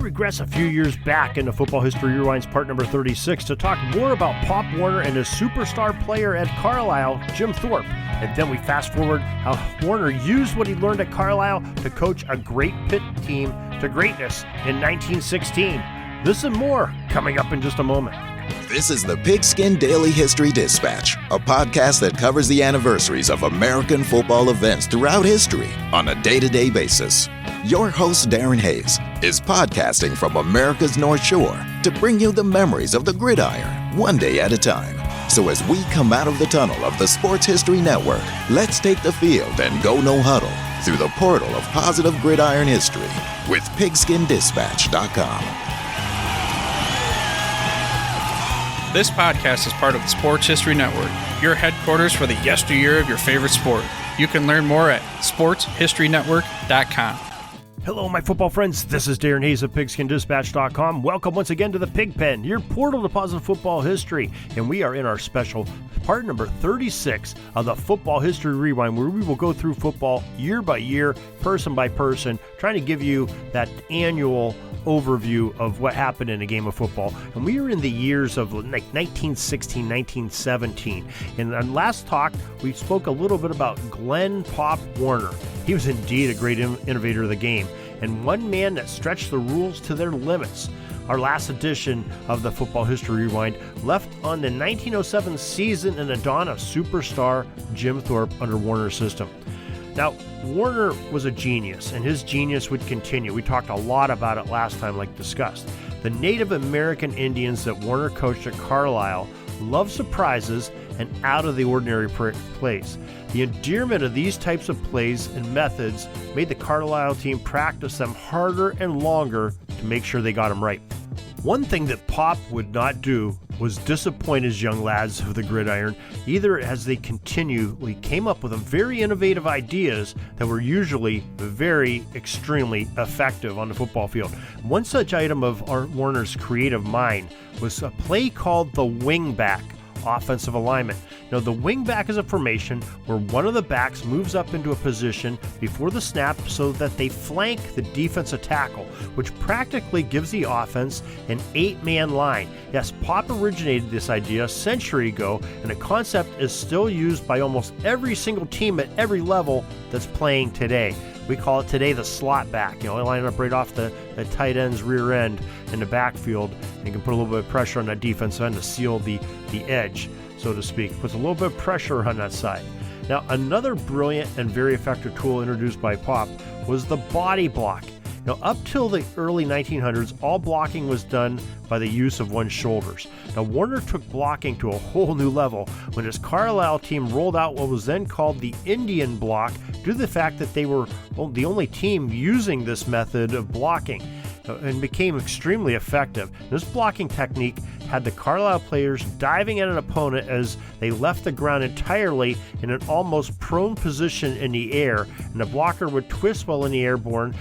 regress a few years back into Football History Rewind's part number 36 to talk more about Pop Warner and his superstar player at Carlisle, Jim Thorpe. And then we fast forward how Warner used what he learned at Carlisle to coach a great Pitt team to greatness in 1916. This and more coming up in just a moment. This is the Pigskin Daily History Dispatch, a podcast that covers the anniversaries of American football events throughout history on a day-to-day basis. Your host, Darren Hayes, is podcasting from America's North Shore to bring you the memories of the gridiron, one day at a time. So as we come out of the tunnel of the Sports History Network, let's take the field and go no huddle through the portal of positive gridiron history with PigskinDispatch.com. This podcast is part of the Sports History Network, your headquarters for the yesteryear of your favorite sport. You can learn more at sportshistorynetwork.com. Hello, my football friends. This is Darren Hayes of PigskinDispatch.com. Welcome once again to the Pig Pen, your portal to positive football history. And we are in our special part number 36 of the Football History Rewind, where we will go through football year by year, person by person, trying to give you that annual overview of what happened in a game of football. And we are in the years of like 1916, 1917. And on last talk, we spoke a little bit about Glenn Pop Warner. He was indeed a great innovator of the game, and one man that stretched the rules to their limits. Our last edition of the Football History Rewind left on the 1907 season in the dawn of superstar Jim Thorpe under Warner's system. Now, Warner was a genius, and his genius would continue. We talked a lot about it last time, like discussed. The Native American Indians that Warner coached at Carlisle loved surprises and out-of-the-ordinary plays. The endearment of these types of plays and methods made the Carlisle team practice them harder and longer to make sure they got them right. One thing that Pop would not do was disappoint his young lads of the gridiron, either as they continually came up with very innovative ideas that were usually very extremely effective on the football field. One such item of Warner's creative mind was a play called the wingback offensive alignment. Now, the wingback is a formation where one of the backs moves up into a position before the snap so that they flank the defensive tackle, which practically gives the offense an 8-man line. Yes, Pop originated this idea a century ago, and the concept is still used by almost every single team at every level that's playing today. We call it today the slot back. You know, line up right off the tight end's rear end in the backfield, and can put a little bit of pressure on that defensive end to seal the edge, so to speak. Puts a little bit of pressure on that side. Now, another brilliant and very effective tool introduced by Pop was the body block. Now, up till the early 1900s, all blocking was done by the use of one's shoulders. Now, Warner took blocking to a whole new level when his Carlisle team rolled out what was then called the Indian block due to the fact that they were the only team using this method of blocking, and became extremely effective. This blocking technique had the Carlisle players diving at an opponent as they left the ground entirely in an almost prone position in the air, and the blocker would twist while in the airborne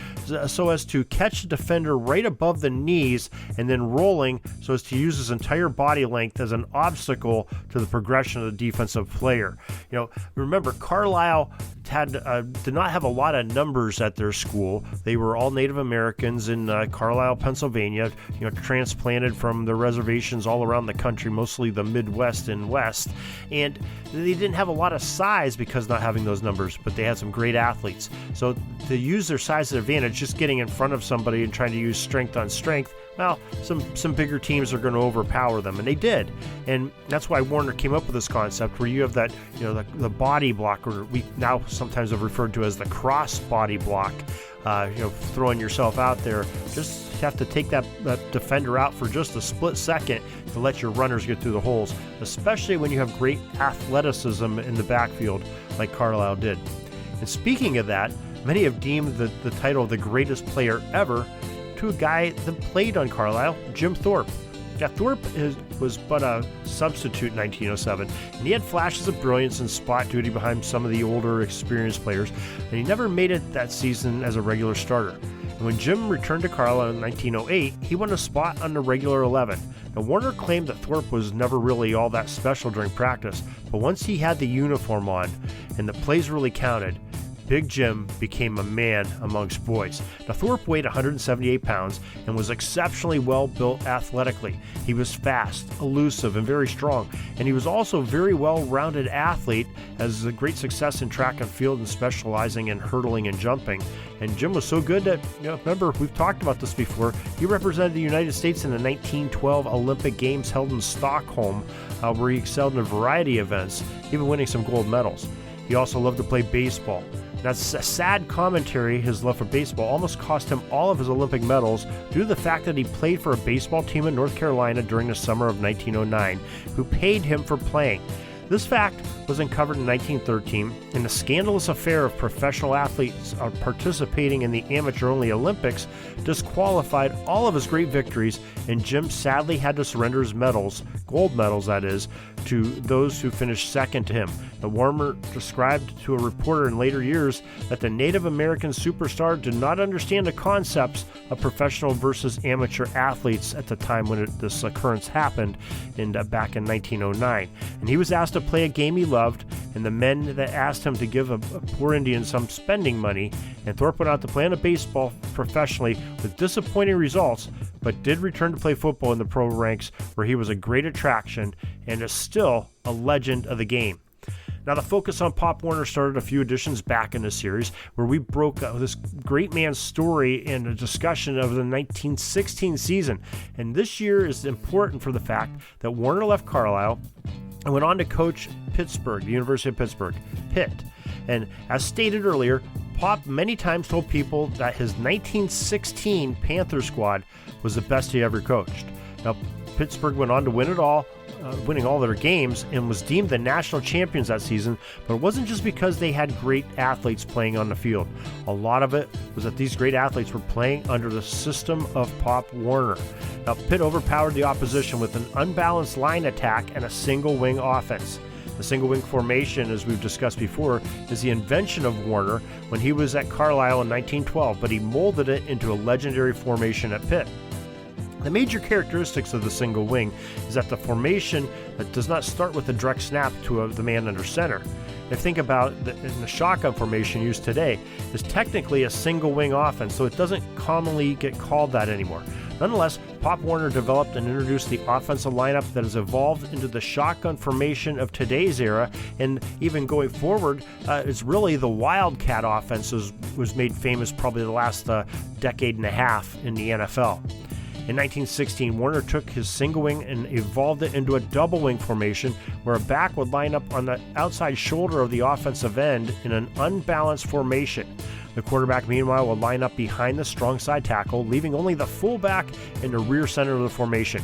so as to catch the defender right above the knees, and then rolling so as to use his entire body length as an obstacle to the progression of the defensive player. You know, remember, Carlisle did not have a lot of numbers at their school. They were all Native Americans in Carlisle, Pennsylvania, transplanted from the reservations all around the country, mostly the Midwest and West. And they didn't have a lot of size because not having those numbers, but they had some great athletes. So to use their size to advantage, just getting in front of somebody and trying to use strength on strength, well, some bigger teams are going to overpower them, and they did. And that's why Warner came up with this concept where you have that, the body block, or we now sometimes have referred to as the cross body block. Throwing yourself out there, just have to take that defender out for just a split second to let your runners get through the holes, especially when you have great athleticism in the backfield like Carlisle did. And speaking of that, many have deemed the title of the greatest player ever to a guy that played on Carlisle, Jim Thorpe. Yeah, Thorpe was but a substitute in 1907, and he had flashes of brilliance and spot duty behind some of the older, experienced players, and he never made it that season as a regular starter. And when Jim returned to Carlisle in 1908, he won a spot on the regular 11. Now, Warner claimed that Thorpe was never really all that special during practice, but once he had the uniform on and the plays really counted, Big Jim became a man amongst boys. Now, Thorpe weighed 178 pounds and was exceptionally well-built athletically. He was fast, elusive, and very strong, and he was also a very well-rounded athlete, has a great success in track and field and specializing in hurdling and jumping. And Jim was so good that, remember, we've talked about this before, he represented the United States in the 1912 Olympic Games held in Stockholm, where he excelled in a variety of events, even winning some gold medals. He also loved to play baseball. That's a sad commentary. His love for baseball almost cost him all of his Olympic medals due to the fact that he played for a baseball team in North Carolina during the summer of 1909, who paid him for playing. This fact was uncovered in 1913 in the scandalous affair of professional athletes participating in the amateur-only Olympics disqualified all of his great victories, and Jim sadly had to surrender his medals, gold medals that is, to those who finished second to him. The Warner described to a reporter in later years that the Native American superstar did not understand the concepts of professional versus amateur athletes at the time when this occurrence happened back in 1909. And he was asked to play a game he loved, and the men that asked him to give a poor Indian some spending money, and Thorpe went out to play on a baseball professionally with disappointing results, but did return to play football in the pro ranks, where he was a great attraction and is still a legend of the game. Now, the focus on Pop Warner started a few editions back in the series, where we broke this great man's story in a discussion of the 1916 season. And this year is important for the fact that Warner left Carlisle and went on to coach Pittsburgh, the University of Pittsburgh, Pitt. And as stated earlier, Pop many times told people that his 1916 Panther squad was the best he ever coached. Now, Pittsburgh went on to win it all, winning all their games, and was deemed the national champions that season, but it wasn't just because they had great athletes playing on the field. A lot of it was that these great athletes were playing under the system of Pop Warner. Now, Pitt overpowered the opposition with an unbalanced line attack and a single wing offense. The single wing formation, as we've discussed before, is the invention of Warner when he was at Carlisle in 1912, but he molded it into a legendary formation at Pitt. The major characteristics of the single wing is that the formation that does not start with a direct snap to the man under center. If you think about the shotgun formation used today, is technically a single wing offense, so it doesn't commonly get called that anymore. Nonetheless, Pop Warner developed and introduced the offensive lineup that has evolved into the shotgun formation of today's era, and even going forward, it's really the Wildcat offense was made famous probably the last decade and a half in the NFL. In 1916, Warner took his single wing and evolved it into a double wing formation where a back would line up on the outside shoulder of the offensive end in an unbalanced formation. The quarterback, meanwhile, would line up behind the strong side tackle, leaving only the fullback in the rear center of the formation.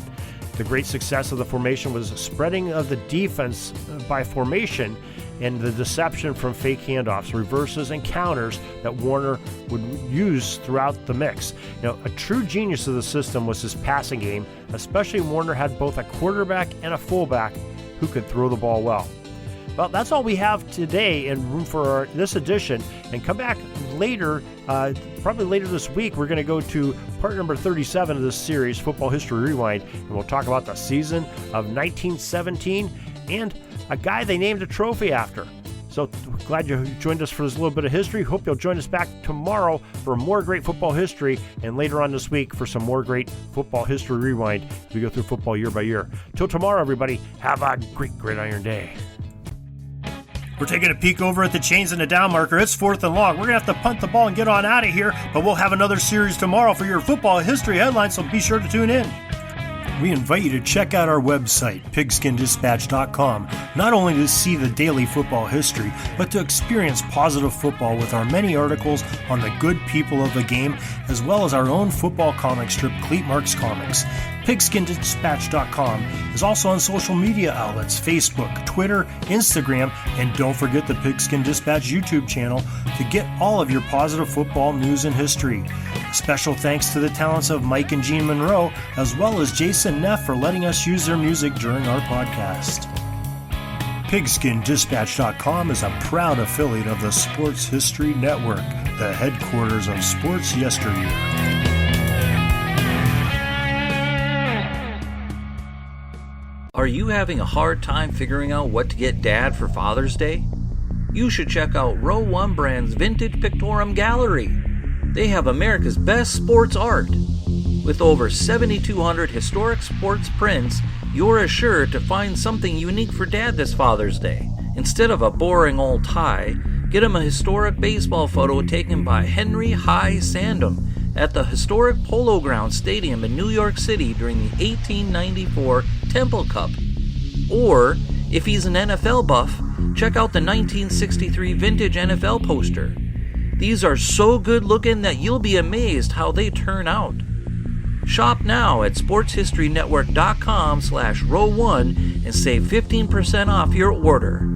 The great success of the formation was spreading of the defense by formation and the deception from fake handoffs, reverses, and counters that Warner would use throughout the mix. Now, a true genius of the system was his passing game, especially when Warner had both a quarterback and a fullback who could throw the ball well. Well, that's all we have today in room for this edition. And come back later, probably later this week, we're going to go to part number 37 of this series, Football History Rewind, and we'll talk about the season of 1917 and a guy they named a trophy after. So glad you joined us for this little bit of history. Hope you'll join us back tomorrow for more great football history, and later on this week for some more great Football History Rewind as we go through football year by year. Till tomorrow, everybody, have a great gridiron day. We're taking a peek over at the chains and the down marker. It's 4th and long. We're going to have to punt the ball and get on out of here, but we'll have another series tomorrow for your football history headlines, so be sure to tune in. We invite you to check out our website, pigskindispatch.com, not only to see the daily football history, but to experience positive football with our many articles on the good people of the game, as well as our own football comic strip, Cleat Marks Comics. Pigskindispatch.com is also on social media outlets, Facebook, Twitter, Instagram, and don't forget the Pigskin Dispatch YouTube channel to get all of your positive football news and history. Special thanks to the talents of Mike and Gene Monroe, as well as Jason Neff for letting us use their music during our podcast. Pigskindispatch.com is a proud affiliate of the Sports History Network, the headquarters of sports yesteryear. Are you having a hard time figuring out what to get Dad for Father's Day? you should check out Row 1 Brand's Vintage Pictorum Gallery. They have America's best sports art. With over 7,200 historic sports prints, you're assured to find something unique for Dad this Father's Day. Instead of a boring old tie, get him a historic baseball photo taken by Henry High Sandom at the historic Polo Grounds Stadium in New York City during the 1894 Temple Cup. Or, if he's an NFL buff, check out the 1963 vintage NFL poster. These are so good looking that you'll be amazed how they turn out. Shop now at sportshistorynetwork.com/row1 and save 15% off your order.